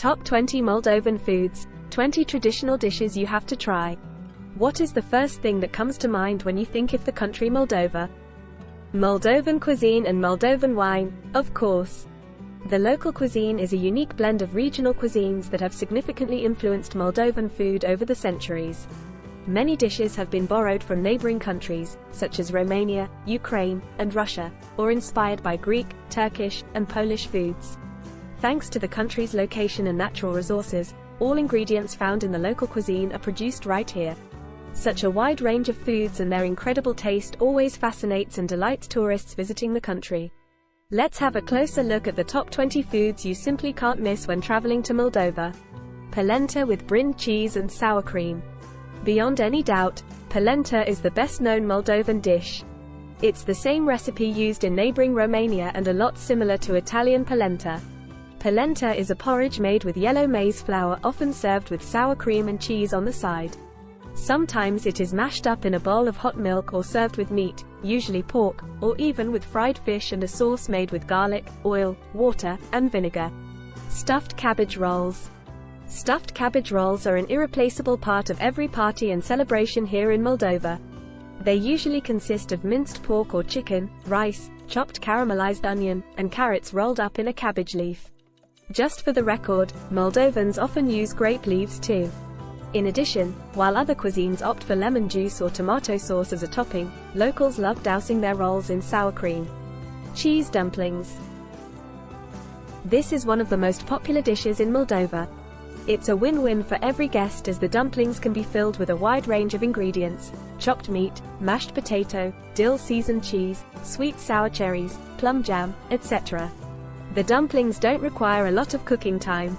Top 20 Moldovan Foods, 20 traditional dishes you have to try. What is the first thing that comes to mind when you think of the country Moldova? Moldovan cuisine and Moldovan wine, of course. The local cuisine is a unique blend of regional cuisines that have significantly influenced Moldovan food over the centuries. Many dishes have been borrowed from neighboring countries, such as Romania, Ukraine, and Russia, or inspired by Greek, Turkish, and Polish foods. Thanks to the country's location and natural resources, all ingredients found in the local cuisine are produced right here. Such a wide range of foods and their incredible taste always fascinates and delights tourists visiting the country. Let's have a closer look at the top 20 foods you simply can't miss when traveling to Moldova. Polenta with Brined cheese and sour cream. Beyond any doubt, polenta is the best-known Moldovan dish. It's the same recipe used in neighboring Romania and a lot similar to Italian polenta. Polenta is a porridge made with yellow maize flour, often served with sour cream and cheese on the side. Sometimes it is mashed up in a bowl of hot milk or served with meat, usually pork, or even with fried fish and a sauce made with garlic, oil, water, and vinegar. Stuffed cabbage rolls. Stuffed cabbage rolls are an irreplaceable part of every party and celebration here in Moldova. They usually consist of minced pork or chicken, rice, chopped caramelized onion, and carrots rolled up in a cabbage leaf. Just for the record, Moldovans often use grape leaves too. In addition, while other cuisines opt for lemon juice or tomato sauce as a topping, locals love dousing their rolls in sour cream. Cheese dumplings. This is one of the most popular dishes in Moldova. It's a win-win for every guest as the dumplings can be filled with a wide range of ingredients: chopped meat, mashed potato, dill-seasoned cheese, sweet sour cherries, plum jam, etc. The dumplings don't require a lot of cooking time.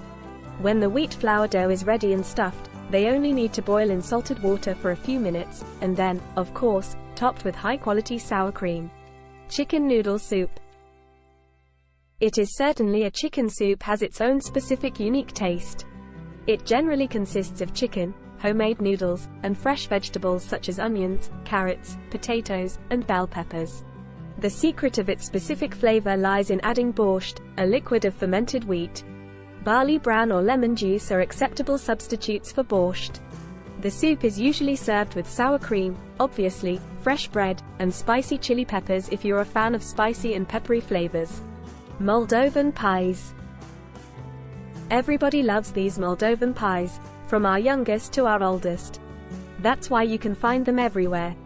When the wheat flour dough is ready and stuffed, they only need to boil in salted water for a few minutes, and then, of course, topped with high-quality sour cream. Chicken noodle soup. It is certainly a chicken soup has its own specific unique taste. It generally consists of chicken, homemade noodles, and fresh vegetables such as onions, carrots, potatoes, and bell peppers. The secret of its specific flavor lies in adding borscht, a liquid of fermented wheat. Barley bran or lemon juice are acceptable substitutes for borscht. The soup is usually served with sour cream, obviously, fresh bread, and spicy chili peppers if you're a fan of spicy and peppery flavors. Moldovan pies. Everybody loves these Moldovan pies, from our youngest to our oldest. That's why you can find them everywhere.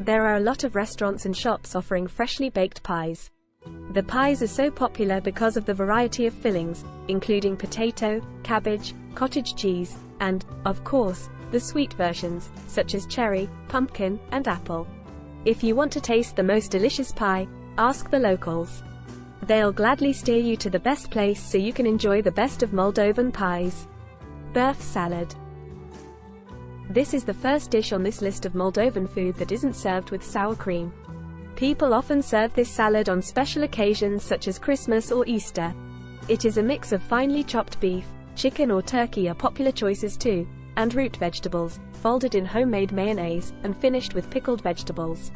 There are a lot of restaurants and shops offering freshly baked pies. The pies are so popular because of the variety of fillings, including potato, cabbage, cottage cheese, and, of course, the sweet versions, such as cherry, pumpkin, and apple. If you want to taste the most delicious pie, ask the locals. They'll gladly steer you to the best place so you can enjoy the best of Moldovan pies. Boeuf salad. This is the first dish on this list of Moldovan food that isn't served with sour cream. People often serve this salad on special occasions such as Christmas or Easter. It is a mix of finely chopped beef, chicken or turkey are popular choices too, and root vegetables, folded in homemade mayonnaise, and finished with pickled vegetables.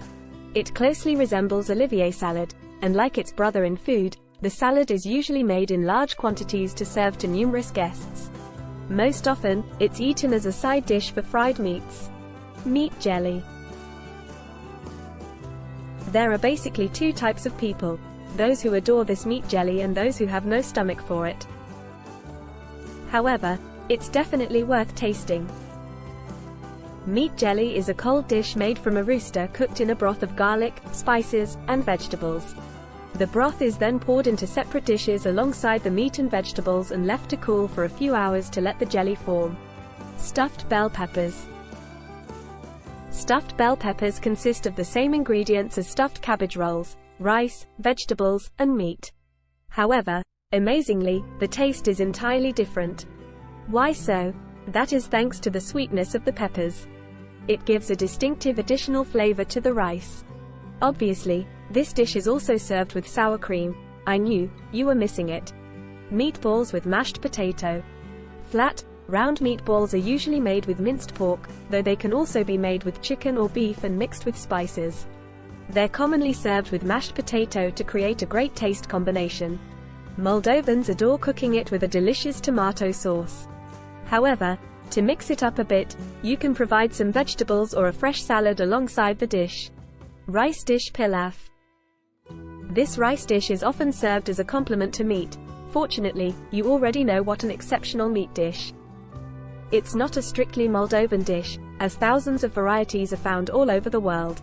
It closely resembles Olivier salad, and like its brother in food, the salad is usually made in large quantities to serve to numerous guests. Most often, it's eaten as a side dish for fried meats. Meat jelly. There are basically two types of people: those who adore this meat jelly and those who have no stomach for it. However, it's definitely worth tasting. Meat jelly is a cold dish made from a rooster cooked in a broth of garlic, spices, and vegetables. The broth is then poured into separate dishes alongside the meat and vegetables and left to cool for a few hours to let the jelly form. Stuffed bell peppers. Stuffed bell peppers consist of the same ingredients as stuffed cabbage rolls: rice, vegetables, and meat. However, amazingly, the taste is entirely different. Why so? That is thanks to the sweetness of the peppers. It gives a distinctive additional flavor to the rice. Obviously, this dish is also served with sour cream. I knew you were missing it. Meatballs with mashed potato. Flat, round meatballs are usually made with minced pork, though they can also be made with chicken or beef and mixed with spices. They're commonly served with mashed potato to create a great taste combination. Moldovans adore cooking it with a delicious tomato sauce. However, to mix it up a bit, you can provide some vegetables or a fresh salad alongside the dish. Rice dish pilaf. This rice dish is often served as a complement to meat. Fortunately, you already know what an exceptional meat dish. It's not a strictly Moldovan dish, as thousands of varieties are found all over the world.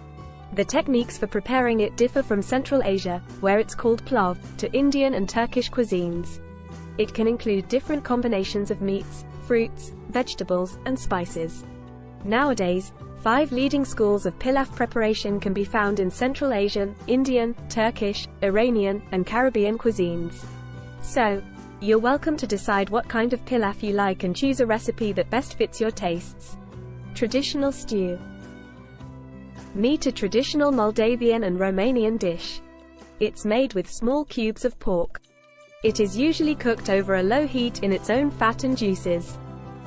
The techniques for preparing it differ from Central Asia, where it's called Plav, to Indian and Turkish cuisines. It can include different combinations of meats, fruits, vegetables, and spices. Nowadays, 5 leading schools of pilaf preparation can be found in Central Asian, Indian, Turkish, Iranian, and Caribbean cuisines. So, you're welcome to decide what kind of pilaf you like and choose a recipe that best fits your tastes. Traditional stew. Meat, a traditional Moldavian and Romanian dish. It's made with small cubes of pork. It is usually cooked over a low heat in its own fat and juices.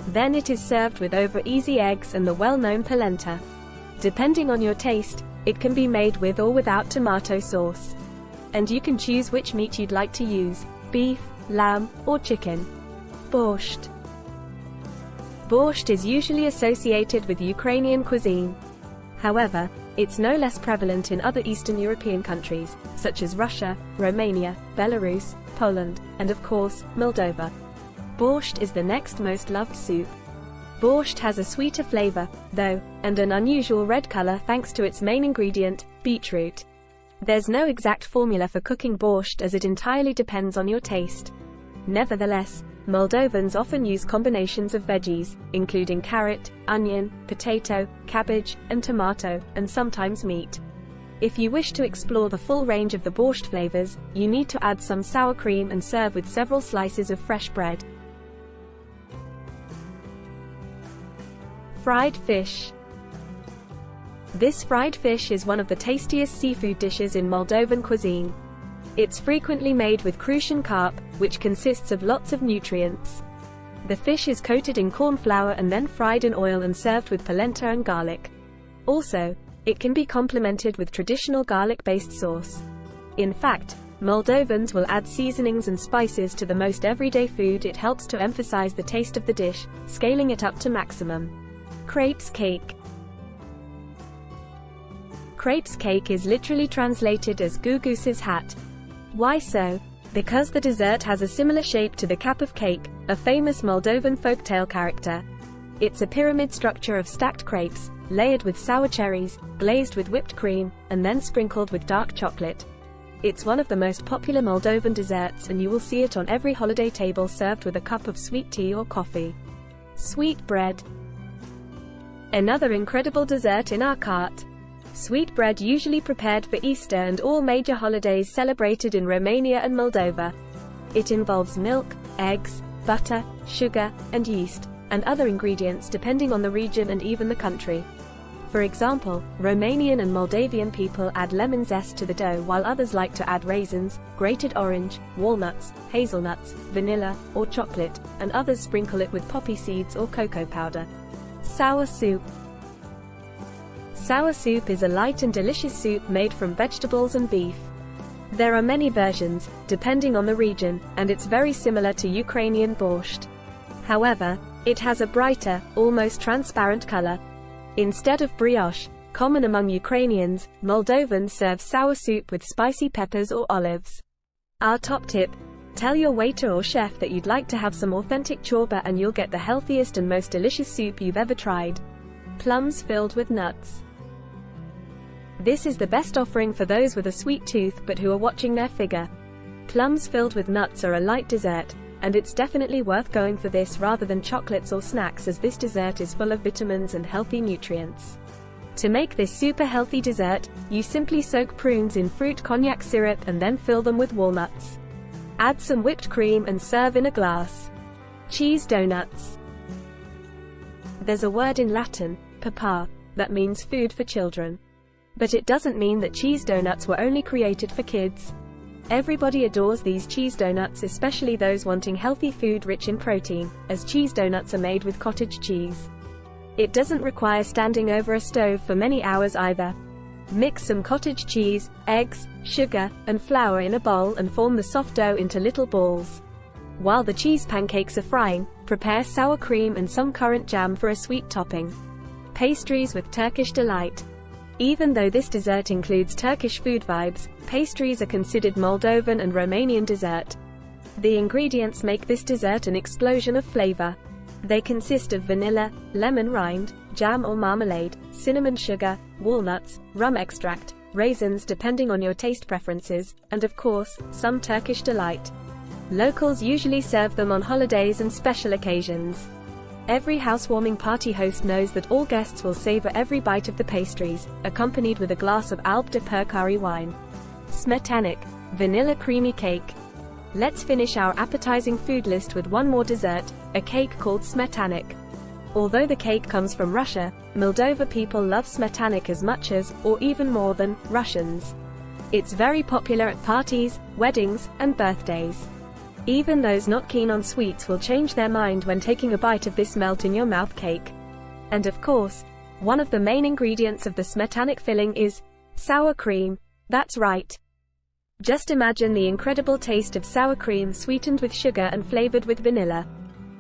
Then it is served with over easy eggs and the well-known polenta. Depending on your taste, it can be made with or without tomato sauce. And you can choose which meat you'd like to use: beef, lamb, or chicken. Borscht. Borscht is usually associated with Ukrainian cuisine. However, it's no less prevalent in other Eastern European countries, such as Russia, Romania, Belarus, Poland, and of course, Moldova. Borscht is the next most loved soup. Borscht has a sweeter flavor, though, and an unusual red color thanks to its main ingredient, beetroot. There's no exact formula for cooking borscht as it entirely depends on your taste. Nevertheless, Moldovans often use combinations of veggies, including carrot, onion, potato, cabbage, and tomato, and sometimes meat. If you wish to explore the full range of the borscht flavors, you need to add some sour cream and serve with several slices of fresh bread. Fried fish. This fried fish is one of the tastiest seafood dishes in Moldovan cuisine. It's frequently made with Crucian carp, which consists of lots of nutrients. The fish is coated in corn flour and then fried in oil and served with polenta and garlic. Also, it can be complemented with traditional garlic-based sauce. In fact, Moldovans will add seasonings and spices to the most everyday food. It helps to emphasize the taste of the dish, scaling it up to maximum. Crepes cake. Crepes cake is literally translated as Guguse's hat. Why so? Because the dessert has a similar shape to the cap of cake, a famous Moldovan folktale character. It's a pyramid structure of stacked crepes, layered with sour cherries, glazed with whipped cream, and then sprinkled with dark chocolate. It's one of the most popular Moldovan desserts, and you will see it on every holiday table served with a cup of sweet tea or coffee. Sweet bread. Another incredible dessert in our cart. Sweet bread, usually prepared for Easter and all major holidays celebrated in Romania and Moldova. It involves milk, eggs, butter, sugar, and yeast, and other ingredients depending on the region and even the country. For example, Romanian and Moldavian people add lemon zest to the dough, while others like to add raisins, grated orange, walnuts, hazelnuts, vanilla, or chocolate, and others sprinkle it with poppy seeds or cocoa powder. Sour soup. Sour soup is a light and delicious soup made from vegetables and beef. There are many versions, depending on the region, and it's very similar to Ukrainian borscht. However, it has a brighter, almost transparent color. Instead of brioche, common among Ukrainians, Moldovans serve sour soup with spicy peppers or olives. Our top tip: tell your waiter or chef that you'd like to have some authentic chorba and you'll get the healthiest and most delicious soup you've ever tried. Plums filled with nuts. This is the best offering for those with a sweet tooth but who are watching their figure. Plums filled with nuts are a light dessert, and it's definitely worth going for this rather than chocolates or snacks, as this dessert is full of vitamins and healthy nutrients. To make this super healthy dessert, you simply soak prunes in fruit cognac syrup and then fill them with walnuts. Add some whipped cream and serve in a glass. Cheese donuts. There's a word in Latin, papa, that means food for children. But it doesn't mean that cheese donuts were only created for kids. Everybody adores these cheese donuts, especially those wanting healthy food rich in protein, as cheese donuts are made with cottage cheese. It doesn't require standing over a stove for many hours either. Mix some cottage cheese, eggs, sugar, and flour in a bowl and form the soft dough into little balls. While the cheese pancakes are frying, prepare sour cream and some currant jam for a sweet topping. Pastries with Turkish delight. Even though this dessert includes Turkish food vibes, pastries are considered Moldovan and Romanian dessert. The ingredients make this dessert an explosion of flavor. They consist of vanilla, lemon rind, jam or marmalade, cinnamon sugar, walnuts, rum extract, raisins depending on your taste preferences, and of course, some Turkish delight. Locals usually serve them on holidays and special occasions. Every housewarming party host knows that all guests will savor every bite of the pastries, accompanied with a glass of Alb de Purcari wine. Smântână, vanilla creamy cake. Let's finish our appetizing food list with one more dessert, a cake called smântână. Although the cake comes from Russia, Moldova people love smântână as much as, or even more than, Russians. It's very popular at parties, weddings, and birthdays. Even those not keen on sweets will change their mind when taking a bite of this melt-in-your-mouth cake. And of course, one of the main ingredients of the smântână filling is sour cream. That's right. Just imagine the incredible taste of sour cream sweetened with sugar and flavored with vanilla.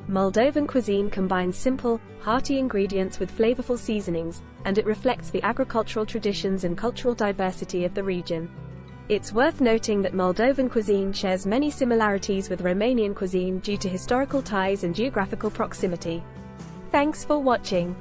Moldovan cuisine combines simple, hearty ingredients with flavorful seasonings, and it reflects the agricultural traditions and cultural diversity of the region. It's worth noting that Moldovan cuisine shares many similarities with Romanian cuisine due to historical ties and geographical proximity. Thanks for watching.